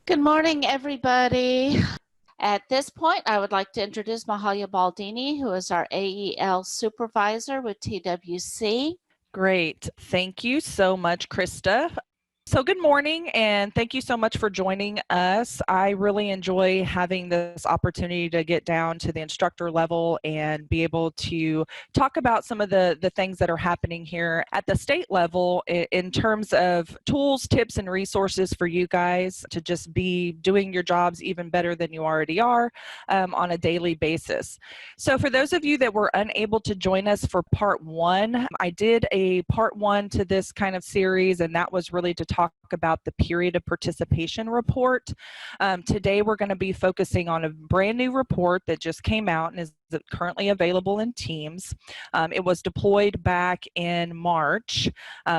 Good morning, everybody. At this point, I would like to introduce Mahalia Baldini, who is our AEL supervisor with TWC. Great. Thank you so much, Krista. So good morning, and thank you so much for joining us. I really enjoy having this opportunity to get down to the instructor level and be able to talk about some of the things that are happening here at the state level in terms of tools, tips, and resources for you guys to just be doing your jobs even better than you already are on a daily basis. So for those of you that were unable to join us for part one, I did a part one to this kind of series, and that was really to talk about the period of participation report. Today we're going to be focusing on a brand new report that just came out and is currently available in Teams. It was deployed back in March.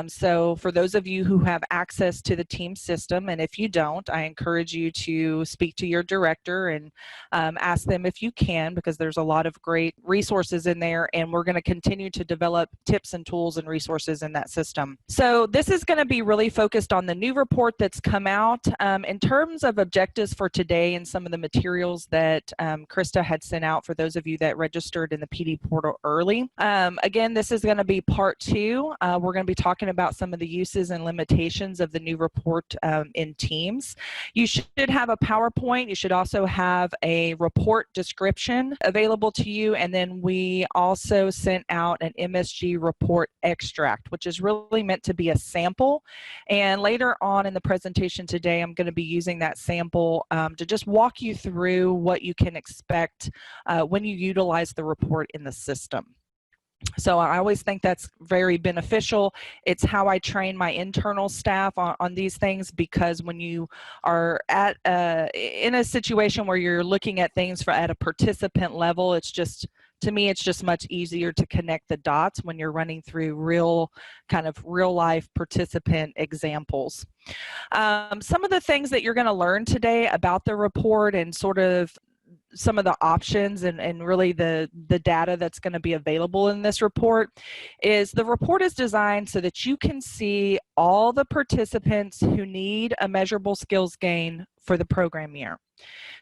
So for those of you who have access to the Teams system, and if you don't, I encourage you to speak to your director and ask them if you can, because there's a lot of great resources in there, and we're going to continue to develop tips and tools and resources in that system. So this is going to be really focused on the new report that's come out. In terms of objectives for today and some of the materials that Krista had sent out for those of you that registered in the PD portal early. Again, this is going to be part two. We're going to be talking about some of the uses and limitations of the new report in Teams. You should have a PowerPoint. You should also have a report description available to you, and then we also sent out an MSG report extract, which is really meant to be a sample. And later on in the presentation today, I'm going to be using that sample to just walk you through what you can expect when you utilize the report in the system. So I always think that's very beneficial. It's how I train my internal staff on these things, because when you are at in a situation where you're looking at things at a participant level, it's just, to me, it's just much easier to connect the dots when you're running through real life participant examples. Some of the things that you're going to learn today about the report and sort of some of the options and really the data that's going to be available in this report is the report is designed so that you can see all the participants who need a measurable skills gain for the program year.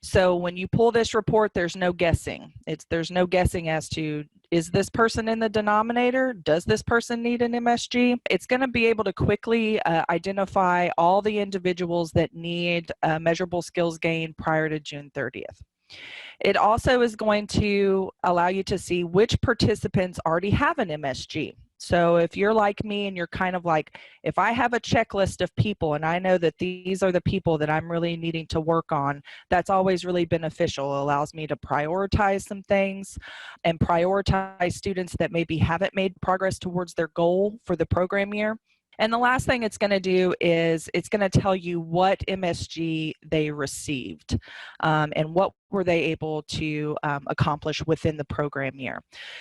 So when you pull this report, there's no guessing. There's no guessing as to, is this person in the denominator? Does this person need an MSG? It's going to be able to quickly identify all the individuals that need a measurable skills gain prior to June 30th. It also is going to allow you to see which participants already have an MSG. So if you're like me and you're kind of like, if I have a checklist of people and I know that these are the people that I'm really needing to work on, that's always really beneficial. It allows me to prioritize some things and prioritize students that maybe haven't made progress towards their goal for the program year. And the last thing it's going to do is it's going to tell you what MSG they received and what were they able to accomplish within the program year.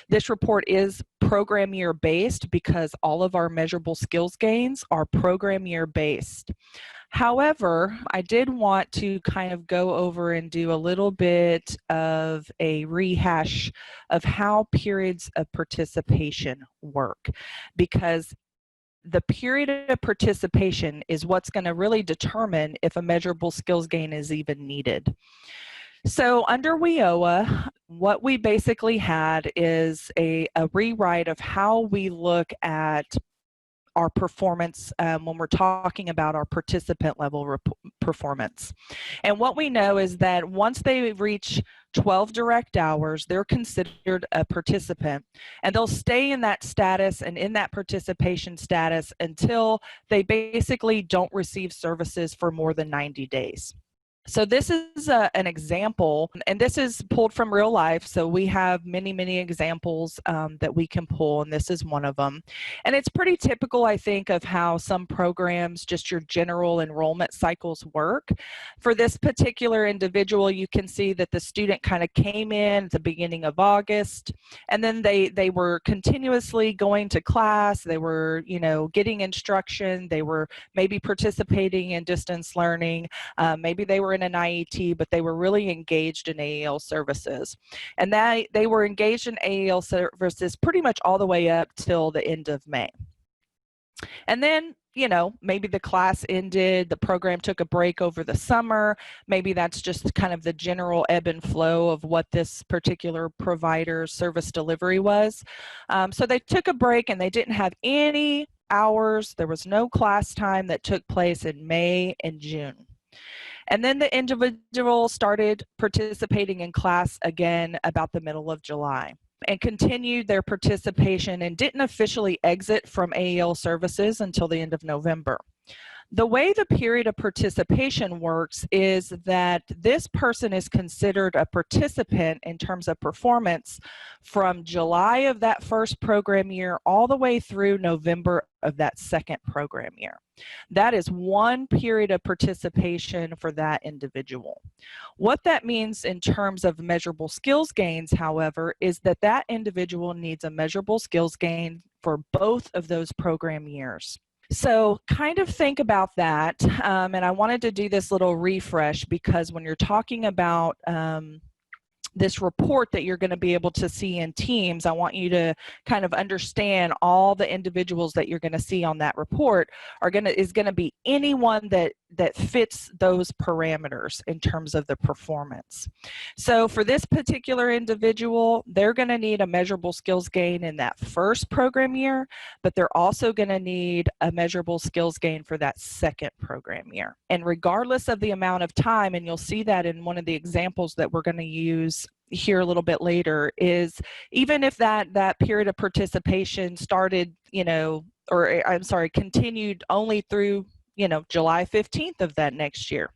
This report is program year based because all of our measurable skills gains are program year based. However, I did want to kind of go over and do a little bit of a rehash of how periods of participation work, because the period of participation is what's going to really determine if a measurable skills gain is even needed. So under WIOA, what we basically had is a rewrite of how we look at our performance when we're talking about our participant level performance. And what we know is that once they reach 12 direct hours, they're considered a participant, and they'll stay in that status and in that participation status until they basically don't receive services for more than 90 days. So this is an example, and this is pulled from real life. So we have many examples that we can pull, and this is one of them. And it's pretty typical, I think, of how some programs, just your general enrollment cycles work. For this particular individual, you can see that the student kind of came in at the beginning of August, and then they were continuously going to class. They were, getting instruction. They were maybe participating in distance learning. Maybe they were in an IET, but they were really engaged in AEL services. And they were engaged in AEL services pretty much all the way up till the end of May. And then, maybe the class ended, the program took a break over the summer. Maybe that's just kind of the general ebb and flow of what this particular provider's service delivery was. So they took a break and they didn't have any hours. There was no class time that took place in May and June. And then the individual started participating in class again about the middle of July and continued their participation and didn't officially exit from AEL services until the end of November. The way the period of participation works is that this person is considered a participant in terms of performance from July of that first program year all the way through November of that second program year. That is one period of participation for that individual. What that means in terms of measurable skills gains, however, is that that individual needs a measurable skills gain for both of those program years. So kind of think about that, and I wanted to do this little refresh because when you're talking about this report that you're going to be able to see in Teams, I want you to kind of understand all the individuals that you're going to see on that report is going to be anyone that fits those parameters in terms of the performance. So for this particular individual, they're going to need a measurable skills gain in that first program year, but they're also going to need a measurable skills gain for that second program year. And regardless of the amount of time, and you'll see that in one of the examples that we're going to use here a little bit later, is even if that period of participation started, continued only through, July 15th of that next year.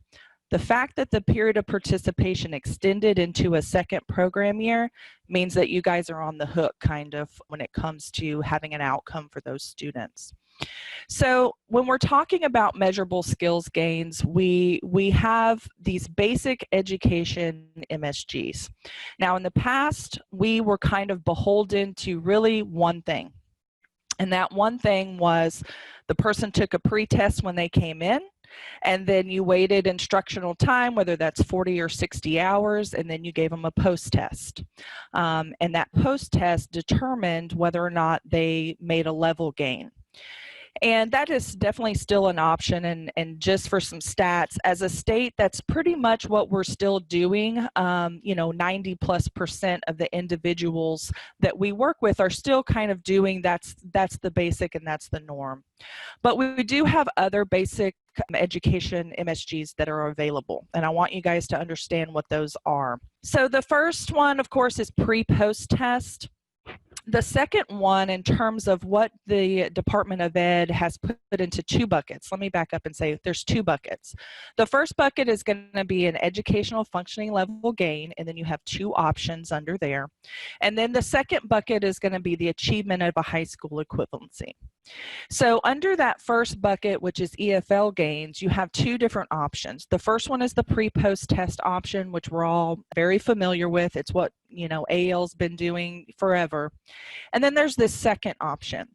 The fact that the period of participation extended into a second program year means that you guys are on the hook kind of when it comes to having an outcome for those students. So when we're talking about measurable skills gains, we have these basic education MSGs. Now in the past, we were kind of beholden to really one thing. And that one thing was the person took a pre-test when they came in, and then you waited instructional time, whether that's 40 or 60 hours, and then you gave them a post-test. And that post-test determined whether or not they made a level gain. And that is definitely still an option. And just for some stats, as a state, that's pretty much what we're still doing. 90+% of the individuals that we work with are still kind of doing that's the basic and that's the norm. But we do have other basic education MSGs that are available, and I want you guys to understand what those are. So the first one, of course, is pre-post test. The second one, in terms of what the Department of Ed has put into two buckets, let me back up and say there's two buckets. The first bucket is going to be an educational functioning level gain, and then you have two options under there. And then the second bucket is going to be the achievement of a high school equivalency. So under that first bucket, which is EFL gains, you have two different options. The first one is the pre-post test option, which we're all very familiar with. It's what AEL's been doing forever. And then there's this second option.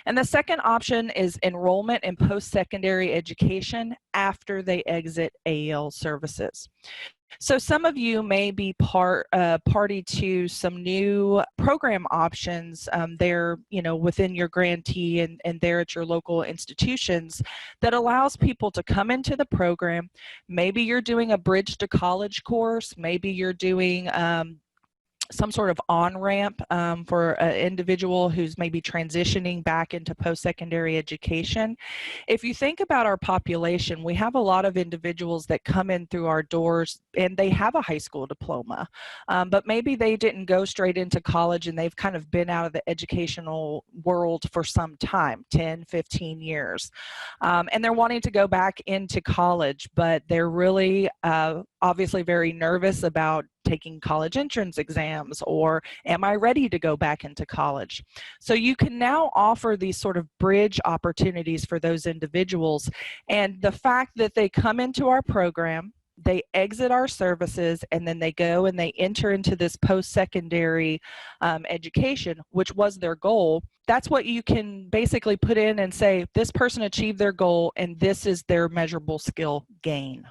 And the second option is enrollment in post-secondary education after they exit AEL services. So some of you may be party to some new program options there, within your grantee and there at your local institutions that allows people to come into the program. Maybe you're doing a bridge to college course. Maybe you're doing some sort of on-ramp for an individual who's maybe transitioning back into post-secondary education. If you think about our population, we have a lot of individuals that come in through our doors and they have a high school diploma, but maybe they didn't go straight into college and they've kind of been out of the educational world for some time, 10, 15 years. And they're wanting to go back into college, but they're really obviously very nervous about taking college entrance exams, or am I ready to go back into college? So you can now offer these sort of bridge opportunities for those individuals. And the fact that they come into our program, they exit our services, and then they go and they enter into this post-secondary education, which was their goal. That's what you can basically put in and say, this person achieved their goal and this is their measurable skill gain.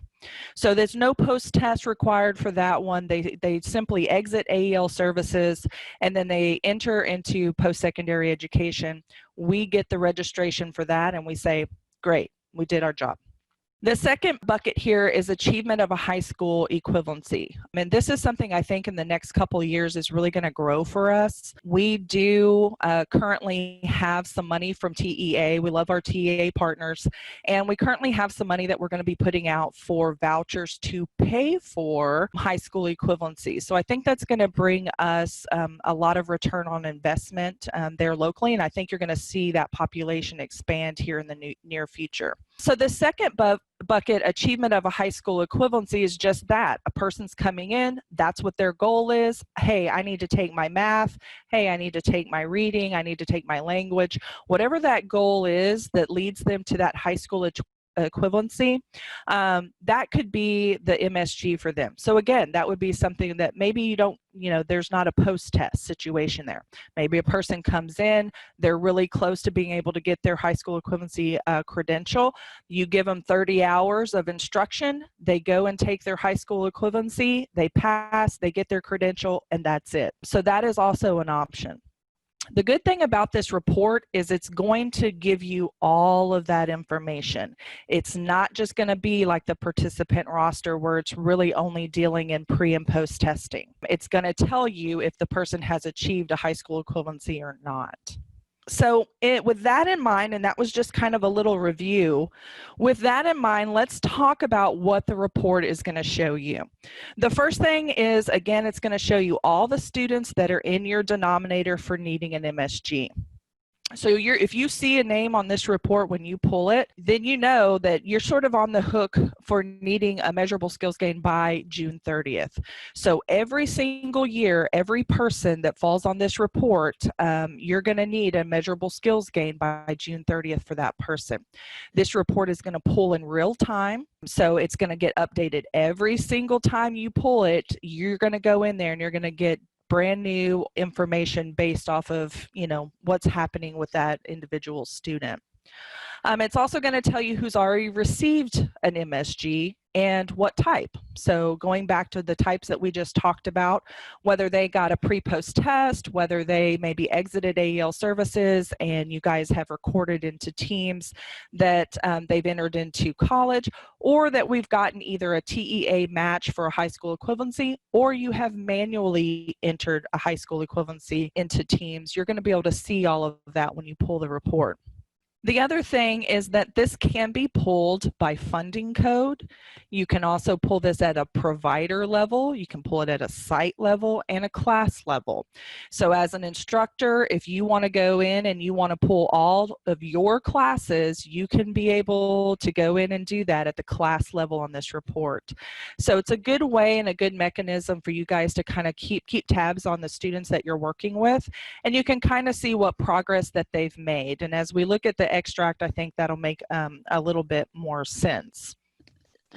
So there's no post-test required for that one. They simply exit AEL services and then they enter into post-secondary education. We get the registration for that and we say, Great, we did our job. The second bucket here is achievement of a high school equivalency. And this is something I think in the next couple of years is really going to grow for us. We do currently have some money from TEA. We love our TEA partners. And we currently have some money that we're going to be putting out for vouchers to pay for high school equivalency. So I think that's going to bring us a lot of return on investment there locally. And I think you're going to see that population expand here in the near future. So the second bucket, achievement of a high school equivalency, is just that. A person's coming in, that's what their goal is. Hey, I need to take my math. Hey, I need to take my reading. I need to take my language. Whatever that goal is that leads them to that high school equivalency, that could be the MSG for them. So again, that would be something that maybe you don't, there's not a post-test situation there. Maybe a person comes in, they're really close to being able to get their high school equivalency credential. You give them 30 hours of instruction, they go and take their high school equivalency, they pass, they get their credential, and that's it. So that is also an option. The good thing about this report is it's going to give you all of that information. It's not just going to be like the participant roster where it's really only dealing in pre and post testing. It's going to tell you if the person has achieved a high school equivalency or not. So with that in mind, and that was just kind of a little review, with that in mind, let's talk about what the report is going to show you. The first thing is, again, it's going to show you all the students that are in your denominator for needing an MSG. So if you see a name on this report when you pull it, then you know that you're sort of on the hook for needing a measurable skills gain by June 30th. So every single year, every person that falls on this report, you're going to need a measurable skills gain by June 30th for that person. This report is going to pull in real time. So it's going to get updated every single time you pull it. You're going to go in there and you're going to get brand new information based off of, what's happening with that individual student. It's also going to tell you who's already received an MSG and what type. So going back to the types that we just talked about, whether they got a pre-post test, whether they maybe exited AEL services and you guys have recorded into teams that they've entered into college, or that we've gotten either a TEA match for a high school equivalency, or you have manually entered a high school equivalency into teams. You're going to be able to see all of that when you pull the report. The other thing is that this can be pulled by funding code. You can also pull this at a provider level. You can pull it at a site level and a class level. So as an instructor, if you want to go in and you want to pull all of your classes, you can be able to go in and do that at the class level on this report. So it's a good way and a good mechanism for you guys to kind of keep tabs on the students that you're working with, and you can kind of see what progress that they've made. And as we look at the extract, I think that'll make a little bit more sense.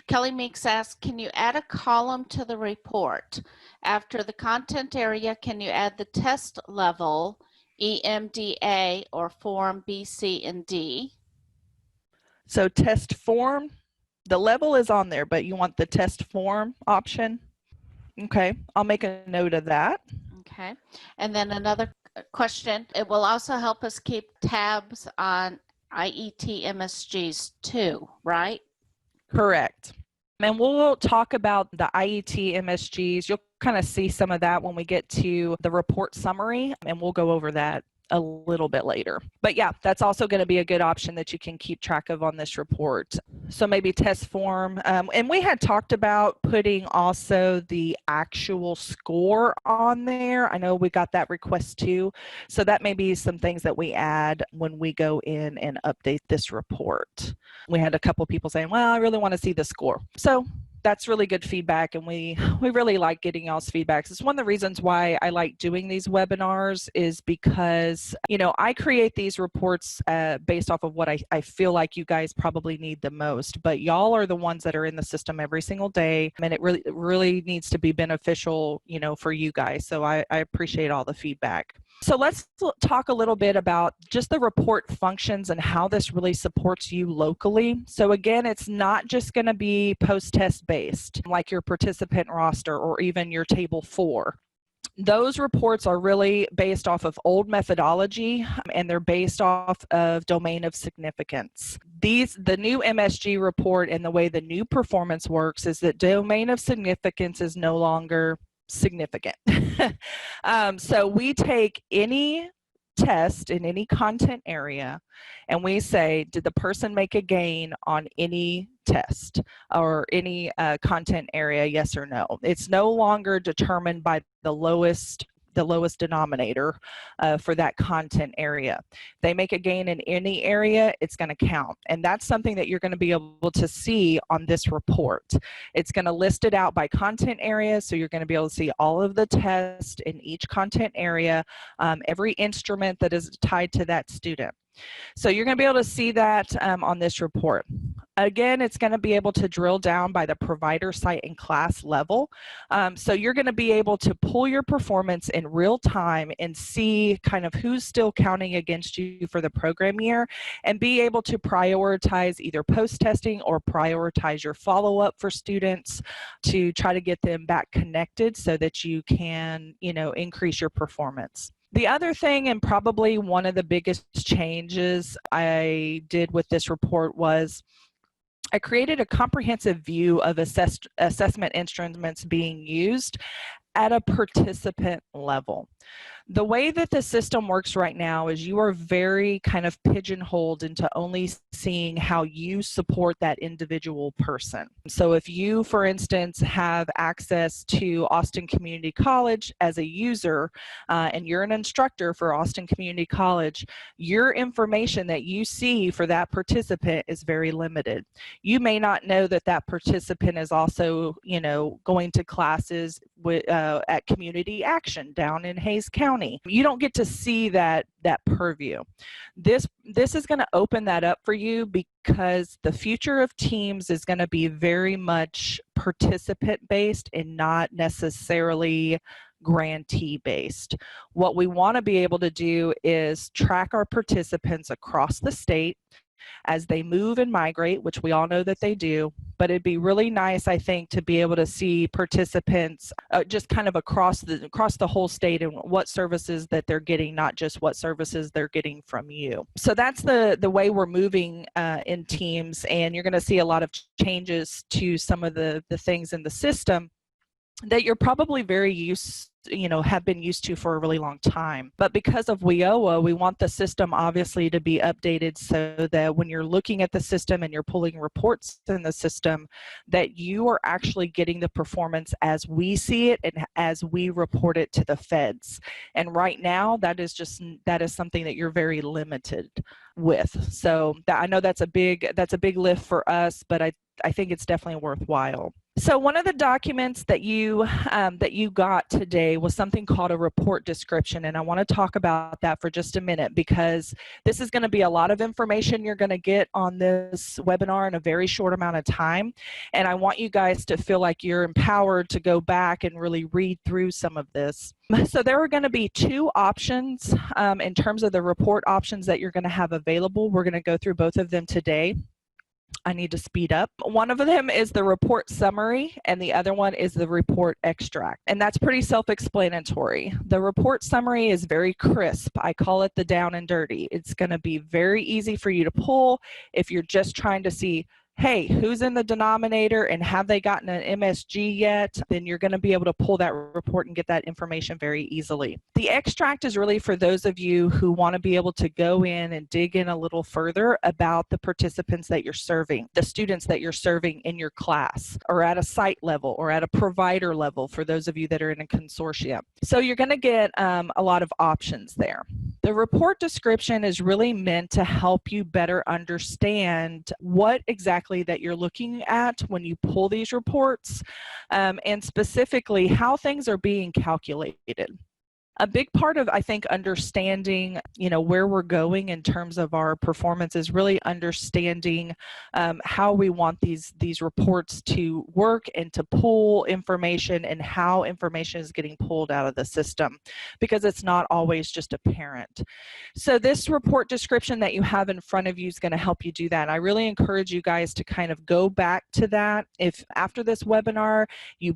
Kelly Meeks asks, can you add a column to the report? After the content area, can you add the test level, EMDA, or form B, C, and D? So test form, the level is on there, but you want the test form option? Okay, I'll make a note of that. Okay, and then another question, it will also help us keep tabs on IET MSGs too, right? Correct. And we'll talk about the IET MSGs. You'll kind of see some of that when we get to the report summary, and we'll go over that a little bit later. But yeah, that's also going to be a good option that you can keep track of on this report. So maybe test form. And we had talked about putting also the actual score on there. I know we got that request too. So that may be some things that we add when we go in and update this report. We had a couple people saying, well, I really want to see the score. So that's really good feedback, and we really like getting y'all's feedbacks. It's one of the reasons why I like doing these webinars, is because I create these reports based off of what I feel like you guys probably need the most, but y'all are the ones that are in the system every single day, and it really needs to be beneficial for you guys. So I appreciate all the feedback. So let's talk a little bit about just the report functions and how this really supports you locally. So again, it's not just going to be post-test based, like your participant roster or even your table 4. Those reports are really based off of old methodology, and they're based off of domain of significance. The new MSG report and the way the new performance works is that domain of significance is no longer significant. So we take any test in any content area and we say, did the person make a gain on any test or any content area, yes or no? It's no longer determined by the lowest denominator for that content area. If they make a gain in any area, it's going to count. And that's something that you're going to be able to see on this report. It's going to list it out by content area, so you're going to be able to see all of the tests in each content area, every instrument that is tied to that student. So you're going to be able to see that on this report. Again, it's going to be able to drill down by the provider, site, and class level. So you're going to be able to pull your performance in real time and see kind of who's still counting against you for the program year, and be able to prioritize either post-testing or prioritize your follow-up for students to try to get them back connected so that you can, increase your performance. The other thing, and probably one of the biggest changes I did with this report, was I created a comprehensive view of assessment instruments being used at a participant level. The way that the system works right now is you are very kind of pigeonholed into only seeing how you support that individual person. So if you, for instance, have access to Austin Community College as a user, and you're an instructor for Austin Community College, your information that you see for that participant is very limited. You may not know that that participant is also, going to classes with, at Community Action down in Hayes County. You don't get to see that purview. This is going to open that up for you, because the future of teams is going to be very much participant based and not necessarily grantee based. What we want to be able to do is track our participants across the state as they move and migrate, which we all know that they do, but it'd be really nice, I think, to be able to see participants just kind of across the whole state and what services that they're getting, not just what services they're getting from you. So that's the way we're moving in teams, and you're going to see a lot of changes to some of the things in the system that you're probably have been used to for a really long time. But because of WIOA, we want the system obviously to be updated so that when you're looking at the system and you're pulling reports in the system, that you are actually getting the performance as we see it and as we report it to the feds. And right now, that is something that you're very limited with. So I know that's a big lift for us, but I think it's definitely worthwhile. So one of the documents that you got today was something called a report description, and I want to talk about that for just a minute, because this is going to be a lot of information you're going to get on this webinar in a very short amount of time, and I want you guys to feel like you're empowered to go back and really read through some of this. So there are going to be two options in terms of the report options that you're going to have available. We're going to go through both of them today. I need to speed up. One of them is the report summary, and the other one is the report extract. And that's pretty self-explanatory. The report summary is very crisp. I call it the down and dirty. It's going to be very easy for you to pull if you're just trying to see, hey, who's in the denominator and have they gotten an MSG yet? Then you're going to be able to pull that report and get that information very easily. The extract is really for those of you who want to be able to go in and dig in a little further about the participants that you're serving, the students that you're serving in your class, or at a site level, or at a provider level for those of you that are in a consortium. So you're going to get a lot of options there. The report description is really meant to help you better understand what exactly that you're looking at when you pull these reports, and specifically how things are being calculated. A big part of, I think, understanding, where we're going in terms of our performance is really understanding how we want these reports to work and to pull information, and how information is getting pulled out of the system, because it's not always just apparent. So this report description that you have in front of you is going to help you do that. I really encourage you guys to kind of go back to that. If after this webinar you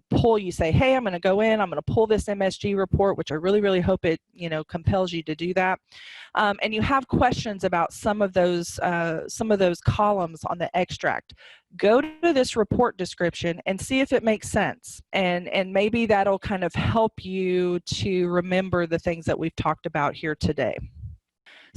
say, hey, I'm going to go in, I'm going to pull this MSG report, which I really really hope it, compels you to do that. And you have questions about some of those columns on the extract, go to this report description and see if it makes sense. And maybe that'll kind of help you to remember the things that we've talked about here today.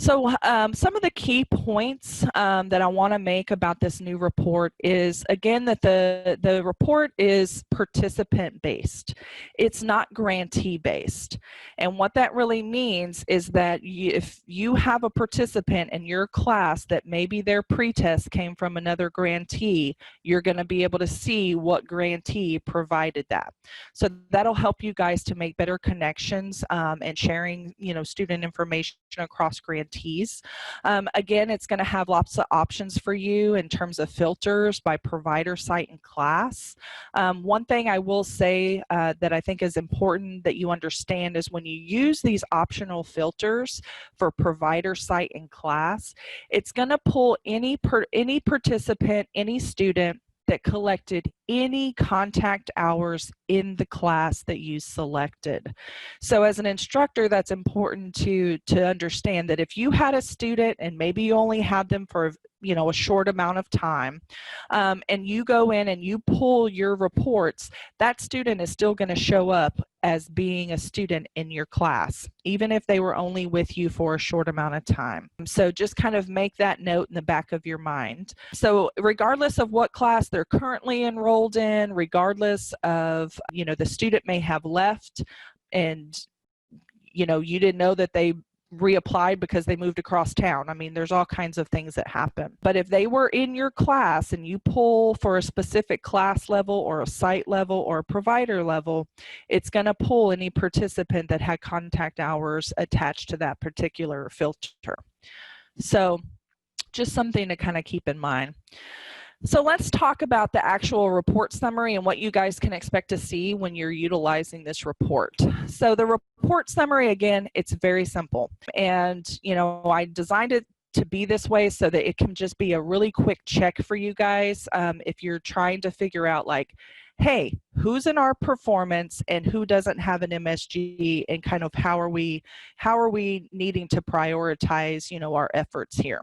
So some of the key points that I want to make about this new report is, again, that the report is participant-based. It's not grantee-based. And what that really means is that if you have a participant in your class that maybe their pretest came from another grantee, you're going to be able to see what grantee provided that. So that'll help you guys to make better connections and sharing, student information across grantees. Again, it's going to have lots of options for you in terms of filters by provider, site, and class. One thing I will say that I think is important that you understand is when you use these optional filters for provider, site, and class, it's going to pull any participant, any student that collected any contact hours in the class that you selected. So as an instructor, that's important to understand that if you had a student and maybe you only had them for a short amount of time, and you go in and you pull your reports, that student is still going to show up as being a student in your class, even if they were only with you for a short amount of time. So just kind of make that note in the back of your mind. So regardless of what class they're currently enrolled in, regardless of, the student may have left and, you didn't know that they reapplied because they moved across town. I mean, there's all kinds of things that happen. But if they were in your class and you pull for a specific class level or a site level or a provider level, it's going to pull any participant that had contact hours attached to that particular filter. So just something to kind of keep in mind. So let's talk about the actual report summary and what you guys can expect to see when you're utilizing this report. So the report summary, again, it's very simple. And, I designed it to be this way so that it can just be a really quick check for you guys if you're trying to figure out, like, hey, who's in our performance and who doesn't have an MSG, and kind of how are we needing to prioritize, our efforts here.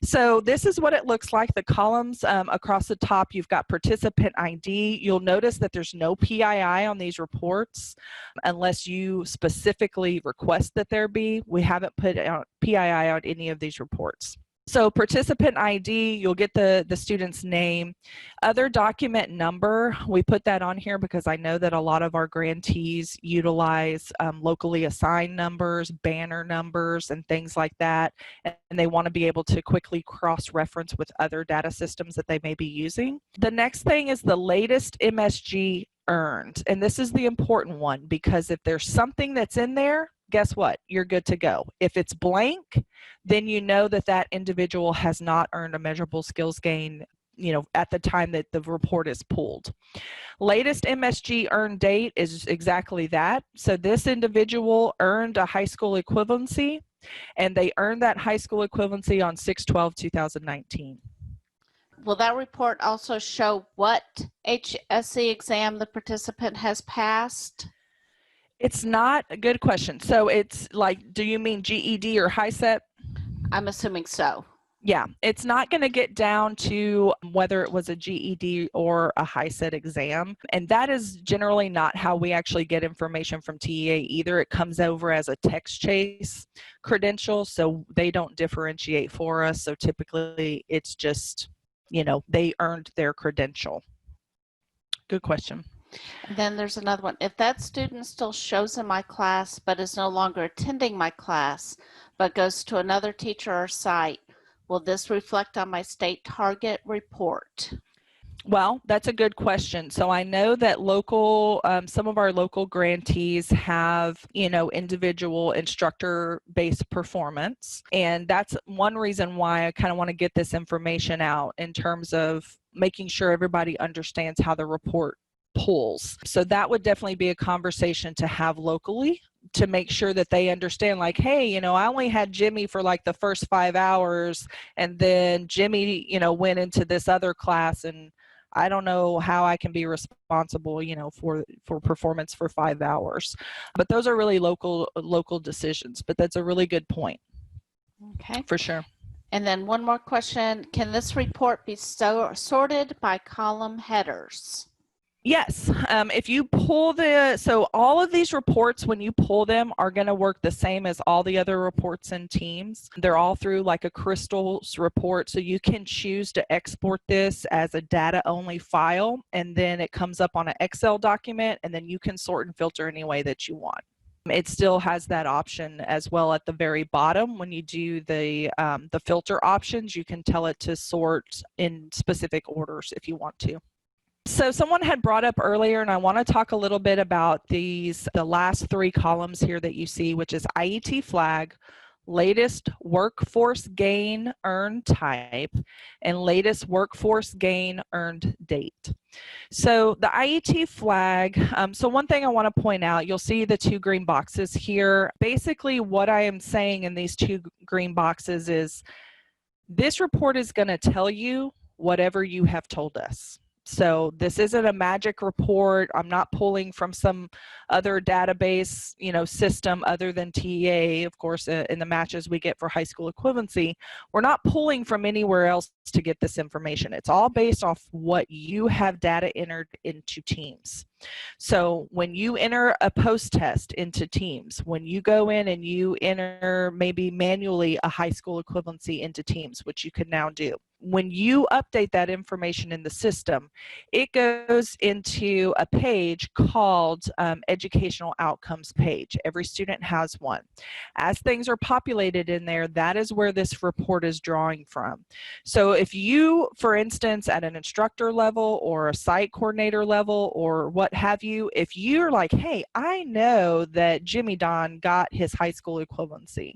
So this is what it looks like. The columns across the top, you've got participant ID. You'll notice that there's no PII on these reports unless you specifically request that there be. We haven't put out PII on any of these reports. So participant ID, you'll get the student's name. Other document number, we put that on here because I know that a lot of our grantees utilize locally assigned numbers, banner numbers, and things like that. And they want to be able to quickly cross-reference with other data systems that they may be using. The next thing is the latest MSG earned. And this is the important one because if there's something that's in there, guess what? You're good to go. If it's blank, then you know that that individual has not earned a measurable skills gain, at the time that the report is pulled. Latest MSG earned date is exactly that. So this individual earned a high school equivalency, and they earned that high school equivalency on 6/12/2019. Will that report also show what HSE exam the participant has passed? It's not a good question. So it's like, do you mean GED or HiSET? I'm assuming so. Yeah, it's not going to get down to whether it was a GED or a HiSET exam. And that is generally not how we actually get information from TEA either. It comes over as a text chase credential, so they don't differentiate for us. So typically it's just, they earned their credential. Good question. And then there's another one. If that student still shows in my class but is no longer attending my class but goes to another teacher or site, will this reflect on my state target report? Well, that's a good question. So I know that some of our local grantees have, individual instructor-based performance. And that's one reason why I kind of want to get this information out in terms of making sure everybody understands how the report pulls. So that would definitely be a conversation to have locally to make sure that they understand, like, hey, I only had Jimmy for like the first 5 hours, and then Jimmy, went into this other class and I don't know how I can be responsible, for performance for 5 hours. But those are really local decisions, but that's a really good point. Okay. For sure. And then one more question. Can this report be sorted by column headers? Yes, if you pull so all of these reports, when you pull them, are going to work the same as all the other reports in Teams. They're all through like a Crystals report, so you can choose to export this as a data-only file, and then it comes up on an Excel document, and then you can sort and filter any way that you want. It still has that option as well at the very bottom. When you do the filter options, you can tell it to sort in specific orders if you want to. So someone had brought up earlier, and I want to talk a little bit about the last 3 columns here that you see, which is IET flag, latest workforce gain earned type, and latest workforce gain earned date. So the IET flag, so one thing I want to point out, you'll see the 2 green boxes here. Basically what I am saying in these 2 green boxes is this report is going to tell you whatever you have told us. So this isn't a magic report. I'm not pulling from some other database, system other than TEA, of course, in the matches we get for high school equivalency. We're not pulling from anywhere else to get this information. It's all based off what you have data entered into Teams. So when you enter a post test into Teams, when you go in and you enter maybe manually a high school equivalency into Teams, which you can now do, when you update that information in the system, it goes into a page called Educational Outcomes page. Every student has one. As things are populated in there, that is where this report is drawing from. So if you, for instance, at an instructor level or a site coordinator level or what have you, if you're like, hey, I know that Jimmy Don got his high school equivalency,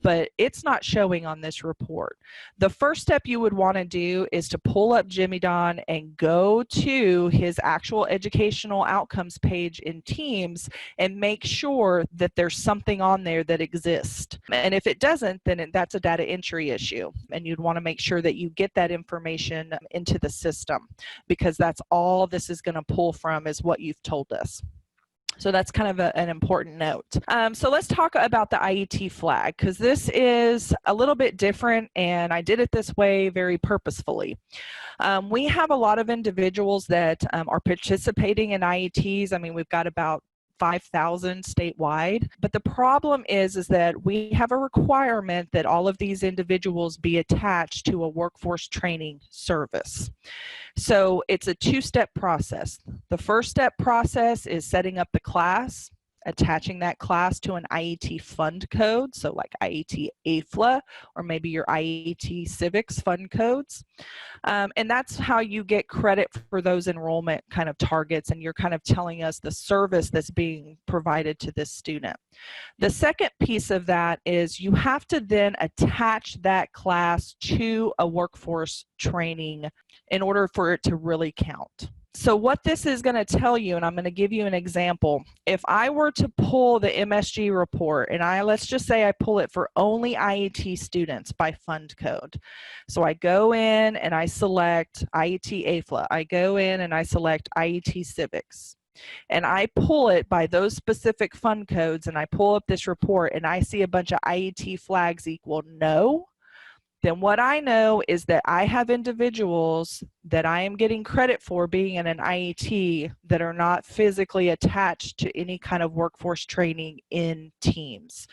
but it's not showing on this report. The first step you would want to do is to pull up Jimmy Don and go to his actual educational outcomes page in Teams and make sure that there's something on there that exists. And if it doesn't, then that's a data entry issue. And you'd want to make sure that you get that information into the system, because that's all this is going to pull from is what you've told us. So that's kind of an important note. So let's talk about the IET flag, because this is a little bit different, and I did it this way very purposefully. We have a lot of individuals that are participating in IETs. I mean, we've got about 5,000 statewide. But the problem is that we have a requirement that all of these individuals be attached to a workforce training service. So it's a 2-step process. The first step process is setting up the class, attaching that class to an IET fund code, so like IET AFLA or maybe your IET Civics fund codes. And that's how you get credit for those enrollment kind of targets, and you're kind of telling us the service that's being provided to this student. The second piece of that is you have to then attach that class to a workforce training in order for it to really count. So what this is going to tell you, and I'm going to give you an example. If I were to pull the MSG report, and let's just say I pull it for only IET students by fund code. So I go in and I select IET AFLA. I go in and I select IET Civics. And I pull it by those specific fund codes, and I pull up this report and I see a bunch of IET flags equal no, then what I know is that I have individuals that I am getting credit for being in an IET that are not physically attached to any kind of workforce training in Teams.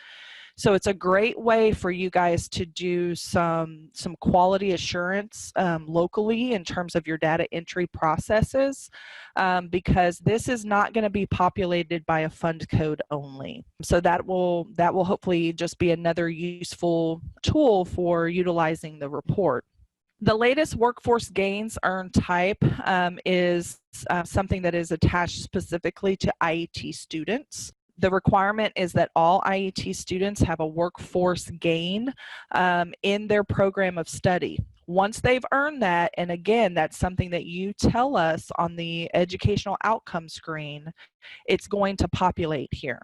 So it's a great way for you guys to do some quality assurance locally in terms of your data entry processes, because this is not going to be populated by a fund code only. So that will hopefully just be another useful tool for utilizing the report. The latest workforce gains earned type is something that is attached specifically to IET students. The requirement is that all IET students have a workforce gain in their program of study. Once they've earned that, and again, that's something that you tell us on the educational outcome screen, it's going to populate here.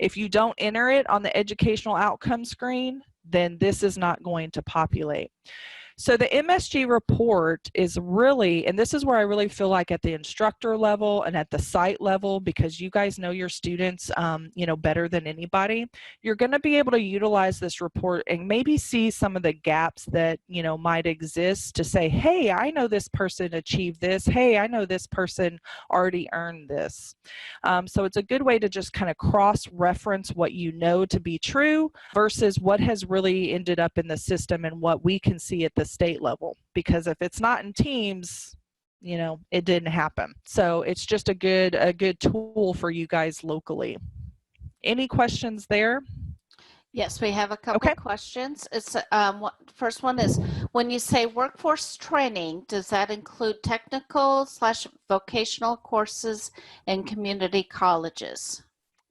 If you don't enter it on the educational outcome screen, then this is not going to populate. So the MSG report is really, and this is where I really feel like at the instructor level and at the site level, because you guys know your students, better than anybody, you're going to be able to utilize this report and maybe see some of the gaps that, might exist to say, hey, I know this person achieved this. Hey, I know this person already earned this. So it's a good way to just kind of cross-reference what you know to be true versus what has really ended up in the system and what we can see at the state level. Because if it's not in Teams, it didn't happen. So it's just a good tool for you guys locally. Any questions there? Yes, we have a couple Okay. questions. It's first one is, when you say workforce training, does that include technical/vocational courses in community colleges?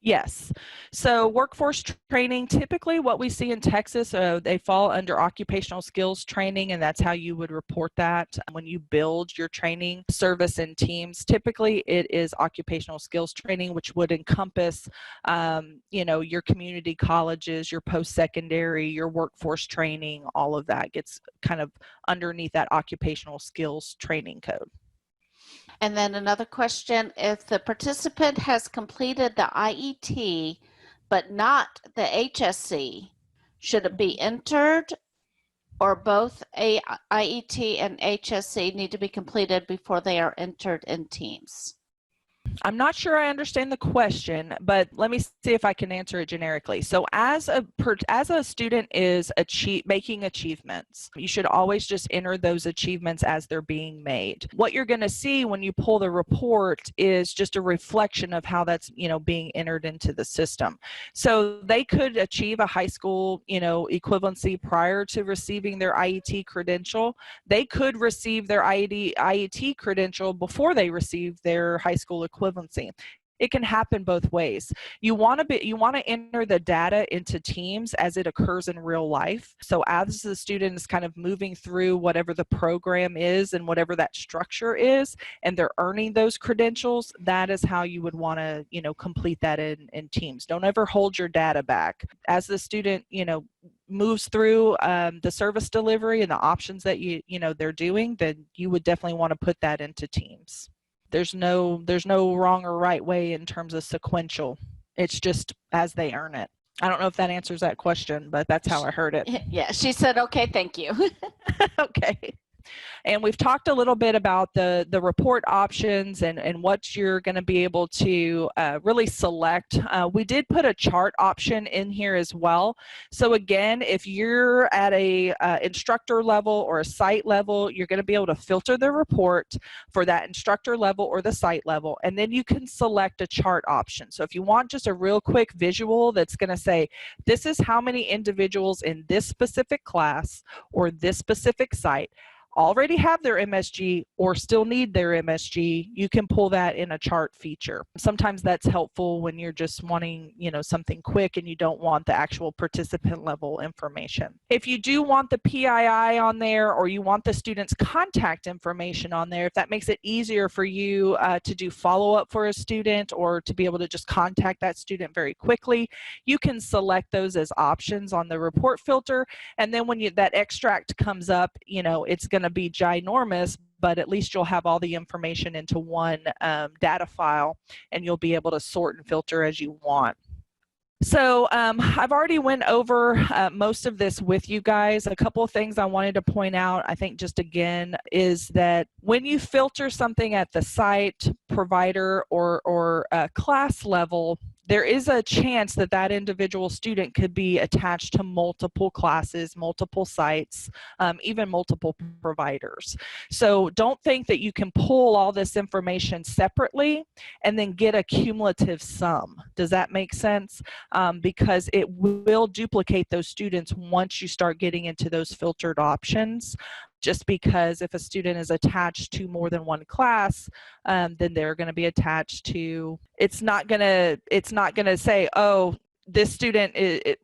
Yes. So workforce training, typically what we see in Texas, they fall under occupational skills training, and that's how you would report that when you build your training service in Teams. Typically it is occupational skills training, which would encompass, your community colleges, your post-secondary, your workforce training, all of that gets kind of underneath that occupational skills training code. And then another question, if the participant has completed the IET, but not the HSC, should it be entered, or both IET and HSC need to be completed before they are entered in Teams? I'm not sure I understand the question, but let me see if I can answer it generically. So as a student is making achievements, you should always just enter those achievements as they're being made. What you're going to see when you pull the report is just a reflection of how that's, being entered into the system. So they could achieve a high school, equivalency prior to receiving their IET credential. They could receive their IET credential before they receive their high school equivalency. It can happen both ways. You want to enter the data into Teams as it occurs in real life. So as the student is kind of moving through whatever the program is and whatever that structure is, and they're earning those credentials, that is how you would want to, complete that in Teams. Don't ever hold your data back. As the student, moves through the service delivery and the options that they're doing, then you would definitely want to put that into Teams. There's no wrong or right way in terms of sequential. It's just as they earn it. I don't know if that answers that question, but that's how I heard it. Yeah, she said, okay, thank you. Okay. And we've talked a little bit about the report options and what you're going to be able to really select. We did put a chart option in here as well. So again, if you're at a instructor level or a site level, you're going to be able to filter the report for that instructor level or the site level, and then you can select a chart option. So if you want just a real quick visual that's going to say, this is how many individuals in this specific class or this specific site already have their MSG or still need their MSG, you can pull that in a chart feature. Sometimes that's helpful when you're just wanting, something quick and you don't want the actual participant level information. If you do want the PII on there, or you want the student's contact information on there, if that makes it easier for you to do follow-up for a student or to be able to just contact that student very quickly, you can select those as options on the report filter. And then when that extract comes up, it's going to be ginormous, but at least you'll have all the information into one data file, and you'll be able to sort and filter as you want. So I've already went over most of this with you guys. A couple of things I wanted to point out, I think just again, is that when you filter something at the site, provider, or class level, there is a chance that that individual student could be attached to multiple classes, multiple sites, even multiple providers. So don't think that you can pull all this information separately and then get a cumulative sum. Does that make sense? Because it will duplicate those students once you start getting into those filtered options. Just because if a student is attached to more than one class, then they're going to be attached to, it's not going to say, oh, this student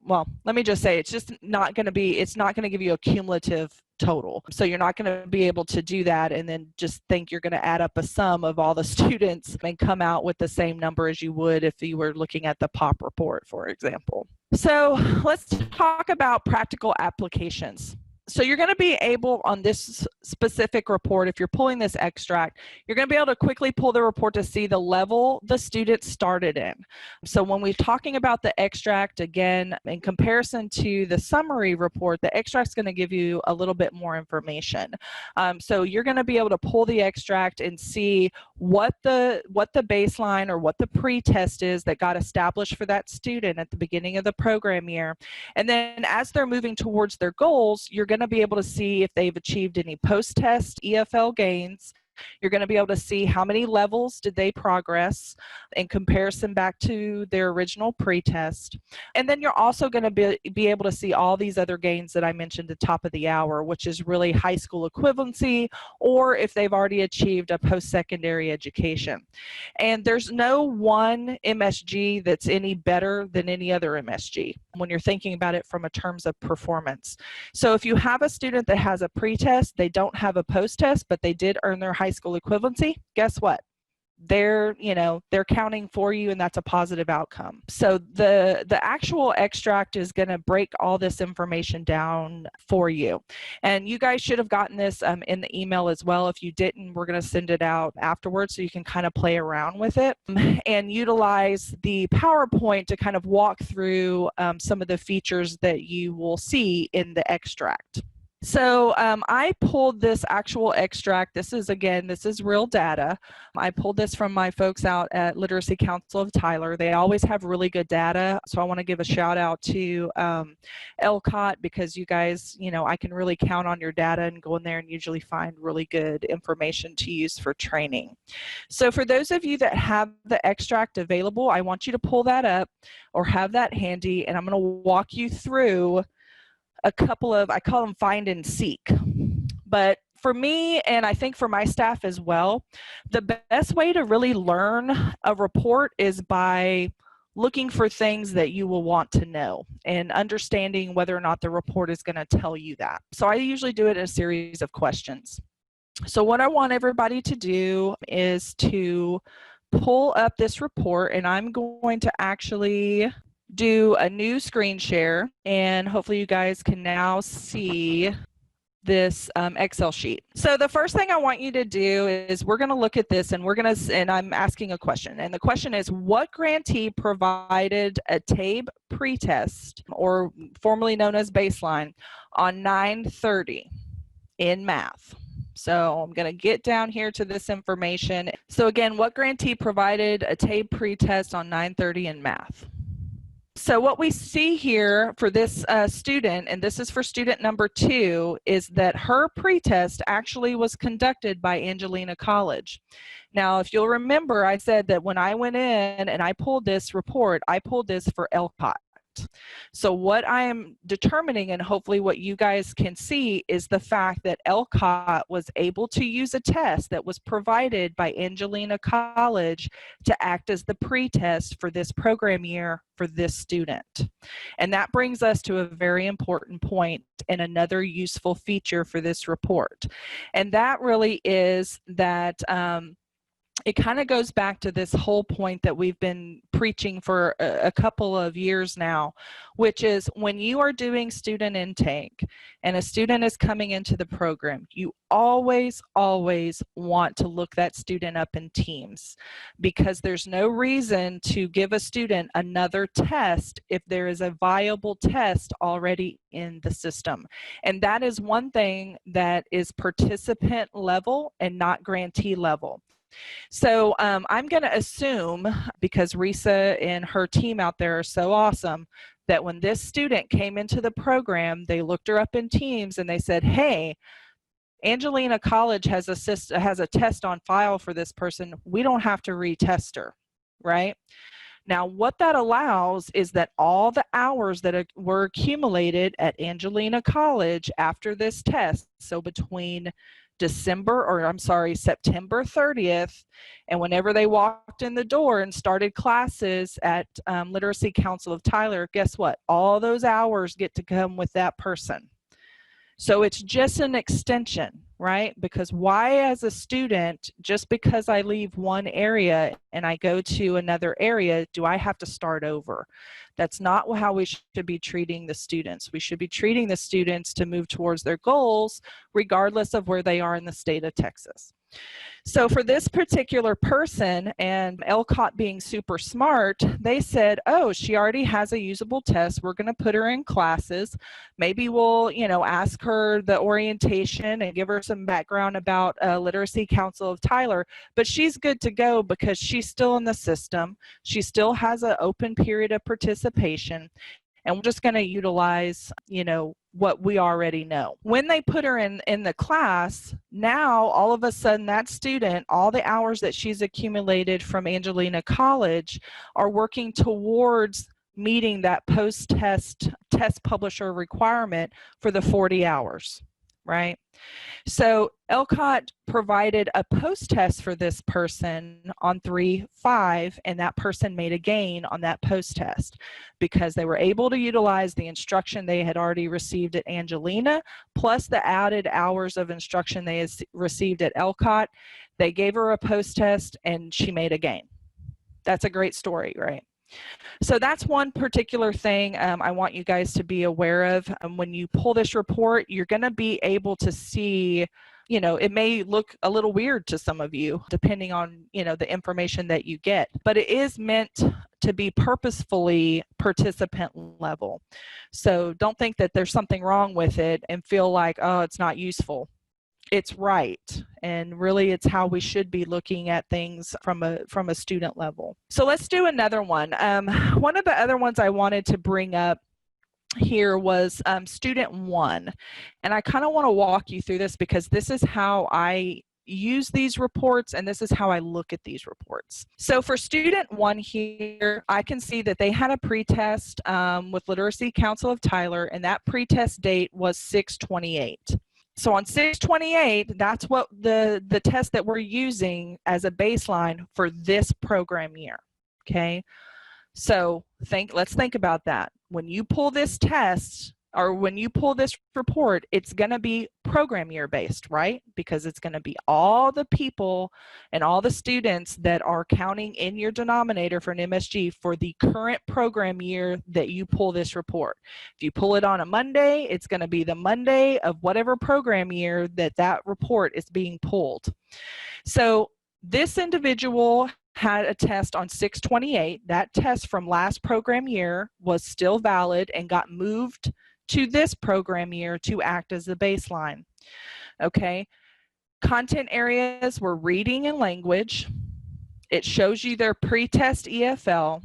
well, let me just say, it's just not going to be, it's not going to give you a cumulative total. So you're not going to be able to do that and then just think you're going to add up a sum of all the students and come out with the same number as you would if you were looking at the POP report, for example. So let's talk about practical applications. So you're going to be able, on this specific report, if you're pulling this extract, you're going to be able to quickly pull the report to see the level the student started in. So when we're talking about the extract, again, in comparison to the summary report, the extract's going to give you a little bit more information. So you're going to be able to pull the extract and see what the baseline or what the pre-test is that got established for that student at the beginning of the program year. And then as they're moving towards their goals, you're going to be able to see if they've achieved any post-test EFL gains. You're going to be able to see how many levels did they progress in comparison back to their original pretest. And then you're also going to be able to see all these other gains that I mentioned at the top of the hour, which is really high school equivalency, or if they've already achieved a post-secondary education. And there's no one MSG that's any better than any other MSG when you're thinking about it from a terms of performance. So if you have a student that has a pretest, they don't have a post-test, but they did earn their high school equivalency, guess what? They're counting for you, and that's a positive outcome. So the actual extract is going to break all this information down for you. And you guys should have gotten this in the email as well. If you didn't, we're going to send it out afterwards so you can kind of play around with it and utilize the PowerPoint to kind of walk through some of the features that you will see in the extract. So I pulled this actual extract. This is real data. I pulled this from my folks out at Literacy Council of Tyler. They always have really good data. So I want to give a shout out to LCOT, because you guys, I can really count on your data and go in there and usually find really good information to use for training. So for those of you that have the extract available, I want you to pull that up or have that handy, and I'm going to walk you through a couple of, I call them find and seek. But for me, and I think for my staff as well, the best way to really learn a report is by looking for things that you will want to know and understanding whether or not the report is going to tell you that. So I usually do it in a series of questions. So what I want everybody to do is to pull up this report, and I'm going to actually do a new screen share, and hopefully you guys can now see this Excel sheet. So the first thing I want you to do is we're going to look at this, and I'm asking a question, and the question is, what grantee provided a TABE pretest, or formerly known as baseline, on 9/30 in math? So I'm going to get down here to this information. So again, what grantee provided a TABE pretest on 9/30 in math? So what we see here for this student, and this is for student number 2, is that her pretest actually was conducted by Angelina College. Now, if you'll remember, I said that when I went in and I pulled this report, I pulled this for LCOT. So what I am determining, and hopefully what you guys can see, is the fact that LCOT was able to use a test that was provided by Angelina College to act as the pretest for this program year for this student. And that brings us to a very important point and another useful feature for this report. And that really is that it kind of goes back to this whole point that we've been preaching for a couple of years now, which is when you are doing student intake and a student is coming into the program, you always want to look that student up in teams, because there's no reason to give a student another test if there is a viable test already in the system. And that is one thing that is participant level and not grantee level. So I'm going to assume, because Risa and her team out there are so awesome, that when this student came into the program, they looked her up in teams and they said, hey, Angelina College has a test on file for this person. We don't have to retest her, right? Now, what that allows is that all the hours that were accumulated at Angelina College after this test, so between September 30th, and whenever they walked in the door and started classes at Literacy Council of Tyler, guess what? All those hours get to come with that person. So it's just an extension. right? Because why, as a student, just because I leave one area and I go to another area, do I have to start over? That's not how we should be treating the students. We should be treating the students to move towards their goals, regardless of where they are in the state of Texas. So for this particular person, and ELCOT being super smart, they said, oh, she already has a usable test. We're going to put her in classes. Maybe we'll, ask her the orientation and give her some background about Literacy Council of Tyler, but she's good to go because she's still in the system. She still has an open period of participation. And we're just going to utilize, what we already know. When they put her in the class, now all of a sudden that student, all the hours that she's accumulated from Angelina College are working towards meeting that post-test test publisher requirement for the 40 hours, right? So ELCOT provided a post-test for this person on 3/5, and that person made a gain on that post-test because they were able to utilize the instruction they had already received at Angelina, plus the added hours of instruction they had received at ELCOT. They gave her a post-test, and she made a gain. That's a great story, right? So that's one particular thing I want you guys to be aware of. When you pull this report, you're going to be able to see, it may look a little weird to some of you, depending on, the information that you get, but it is meant to be purposefully participant level. So don't think that there's something wrong with it and feel like, oh, it's not useful. It's right, and really it's how we should be looking at things from a student level. So let's do another one. One of the other ones I wanted to bring up here was student 1, and I kind of want to walk you through this because this is how I use these reports and this is how I look at these reports. So for student 1 here, I can see that they had a pretest with Literacy Council of Tyler, and that pretest date was 6/28. So on 6/28, that's what the test that we're using as a baseline for this program year, okay? So let's think about that. When you pull this test, or when you pull this report, it's going to be program year based, right? Because it's going to be all the people and all the students that are counting in your denominator for an MSG for the current program year that you pull this report. If you pull it on a Monday, it's going to be the Monday of whatever program year that report is being pulled. So this individual had a test on 6/28. That test from last program year was still valid and got moved to this program year to act as the baseline. Okay, content areas were reading and language. It shows you their pre-test EFL.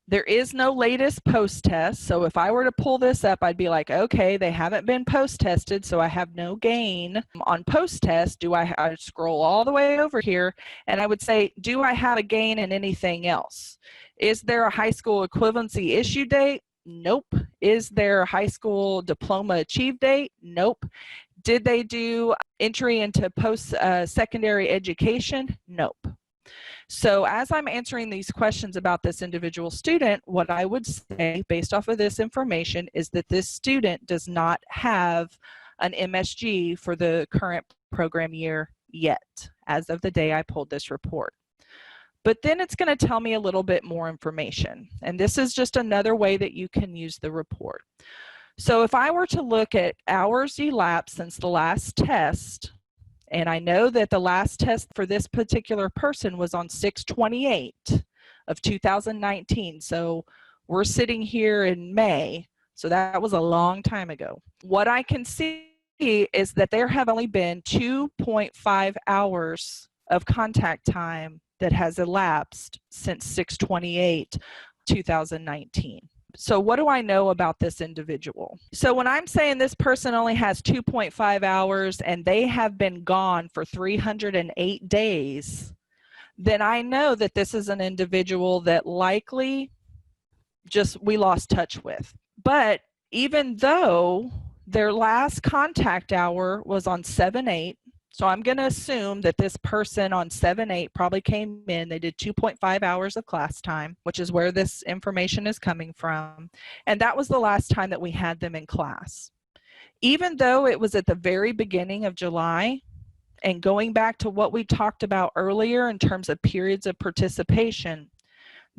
There is no latest post-test, so if I were to pull this up, I'd be like, okay, they haven't been post-tested, so I have no gain on post-test. I'd scroll all the way over here, and I would say, do I have a gain in anything else? Is there a high school equivalency issue date? Nope. Is there a high school diploma achieve date? Nope. Did they do entry into post-secondary education? Nope. So as I'm answering these questions about this individual student, what I would say based off of this information is that this student does not have an MSG for the current program year yet, as of the day I pulled this report. But then it's going to tell me a little bit more information. And this is just another way that you can use the report. So if I were to look at hours elapsed since the last test, and I know that the last test for this particular person was on 6/28 of 2019. So we're sitting here in May. So that was a long time ago. What I can see is that there have only been 2.5 hours of contact time that has elapsed since 6/28, 2019. So what do I know about this individual? So when I'm saying this person only has 2.5 hours and they have been gone for 308 days, then I know that this is an individual that likely we lost touch with. But even though their last contact hour was on 7/8, so I'm going to assume that this person on 7/8 probably came in, they did 2.5 hours of class time, which is where this information is coming from. And that was the last time that we had them in class. Even though it was at the very beginning of July, and going back to what we talked about earlier in terms of periods of participation,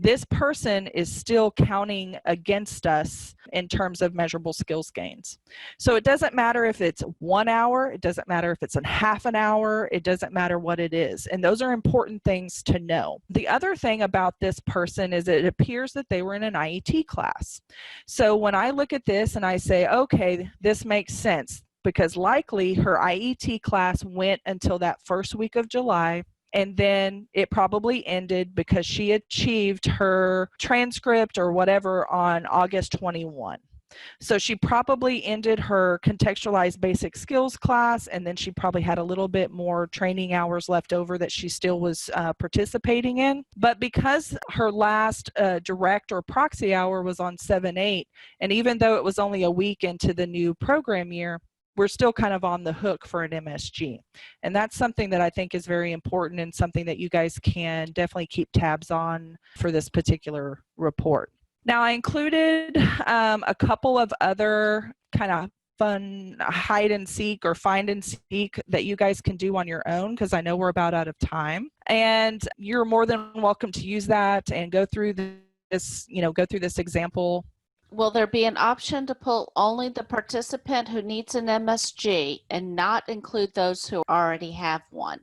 this person is still counting against us in terms of measurable skills gains. So it doesn't matter if it's 1 hour, it doesn't matter if it's a half an hour, it doesn't matter what it is. And those are important things to know. The other thing about this person is it appears that they were in an IET class. So when I look at this and I say, okay, this makes sense, because likely her IET class went until that first week of July, and then it probably ended because she achieved her transcript or whatever on August 21. So she probably ended her contextualized basic skills class, and then she probably had a little bit more training hours left over that she still was participating in. But because her last direct or proxy hour was on 7/8, and even though it was only a week into the new program year, we're still kind of on the hook for an MSG. And that's something that I think is very important and something that you guys can definitely keep tabs on for this particular report. Now, I included a couple of other kind of fun hide and seek or find and seek that you guys can do on your own, because I know we're about out of time. And you're more than welcome to use that and go through this, go through this example. Will there be an option to pull only the participant who needs an MSG and not include those who already have one?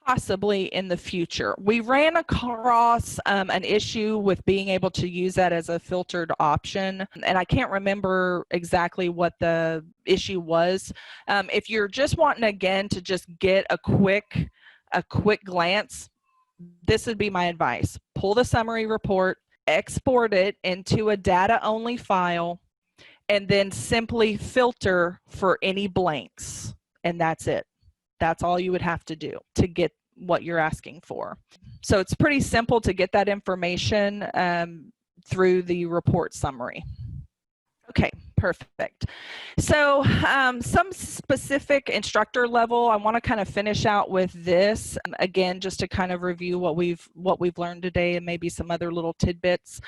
Possibly in the future. We ran across an issue with being able to use that as a filtered option, and I can't remember exactly what the issue was. If you're just wanting, again, to just get a quick glance, this would be my advice. Pull the summary report, export it into a data-only file, and then simply filter for any blanks, and that's it. That's all you would have to do to get what you're asking for. So it's pretty simple to get that information through the report summary. Okay, perfect. So some specific instructor level, I want to kind of finish out with this again, just to kind of review what we've learned today and maybe some other little tidbits.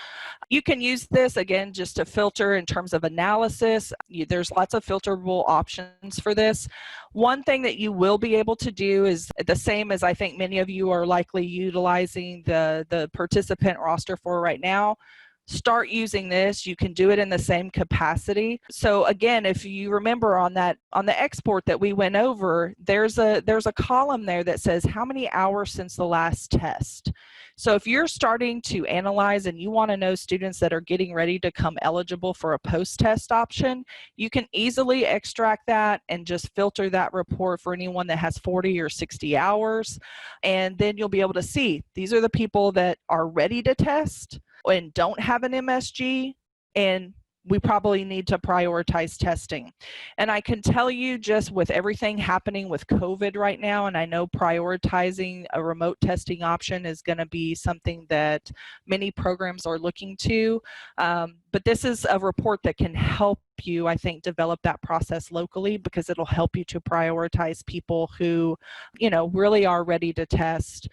You can use this again just to filter in terms of analysis. There's lots of filterable options for this. One thing that you will be able to do is the same as I think many of you are likely utilizing the participant roster for right now. Start using this. You can do it in the same capacity. So again, if you remember on the export that we went over, there's a column there that says how many hours since the last test. So if you're starting to analyze and you want to know students that are getting ready to come eligible for a post-test option, you can easily extract that and just filter that report for anyone that has 40 or 60 hours. And then you'll be able to see these are the people that are ready to test and don't have an MSG, and we probably need to prioritize testing. And I can tell you, just with everything happening with COVID right now, and I know prioritizing a remote testing option is going to be something that many programs are looking to, but this is a report that can help you, I think, develop that process locally, because it'll help you to prioritize people who, really are ready to test.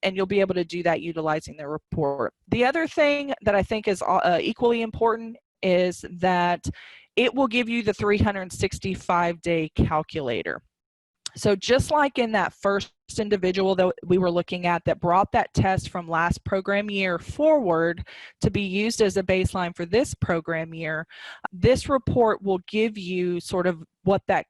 And you'll be able to do that utilizing the report. The other thing that I think is equally important is that it will give you the 365-day calculator. So just like in that first individual that we were looking at that brought that test from last program year forward to be used as a baseline for this program year, this report will give you sort of what that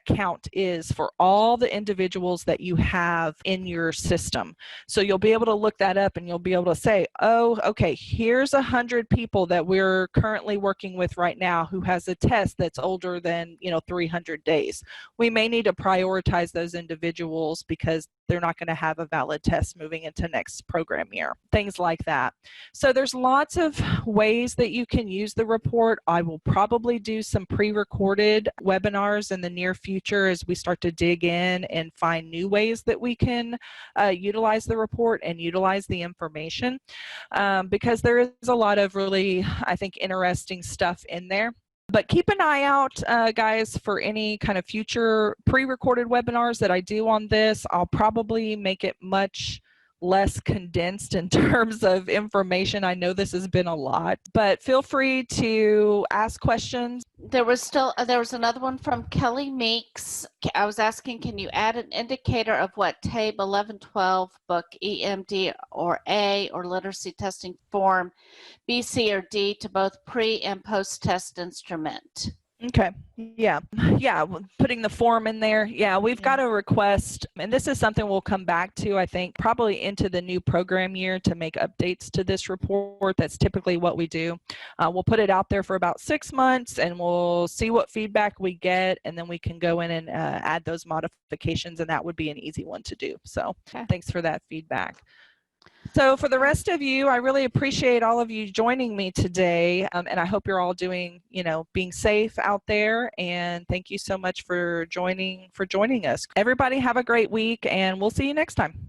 count is for all the individuals that you have in your system. So you'll be able to look that up and you'll be able to say, oh, okay, here's 100 people that we're currently working with right now who has a test that's older than 300 days. We may need to prioritize those individuals because they're not going to have a valid test moving into next program year, things like that. So there's lots of ways that you can use the report. I will probably do some pre-recorded webinars in the near future as we start to dig in and find new ways that we can utilize the report and utilize the information, because there is a lot of really, I think, interesting stuff in there. But keep an eye out, guys, for any kind of future pre-recorded webinars that I do on this. I'll probably make it much less condensed in terms of information. I know this has been a lot, but feel free to ask questions. There was another one from Kelly Meeks. I was asking, can you add an indicator of what TABE 1112 book EMD or A or literacy testing form B, C, or D to both pre and post test instrument? Okay. Yeah. Putting the form in there. Yeah, we've got a request, and this is something we'll come back to, I think, probably into the new program year to make updates to this report. That's typically what we do. We'll put it out there for about 6 months, and we'll see what feedback we get, and then we can go in and add those modifications, and that would be an easy one to do. So Thanks for that feedback. So for the rest of you, I really appreciate all of you joining me today, and I hope you're all doing, being safe out there, and thank you so much for joining us. Everybody have a great week, and we'll see you next time.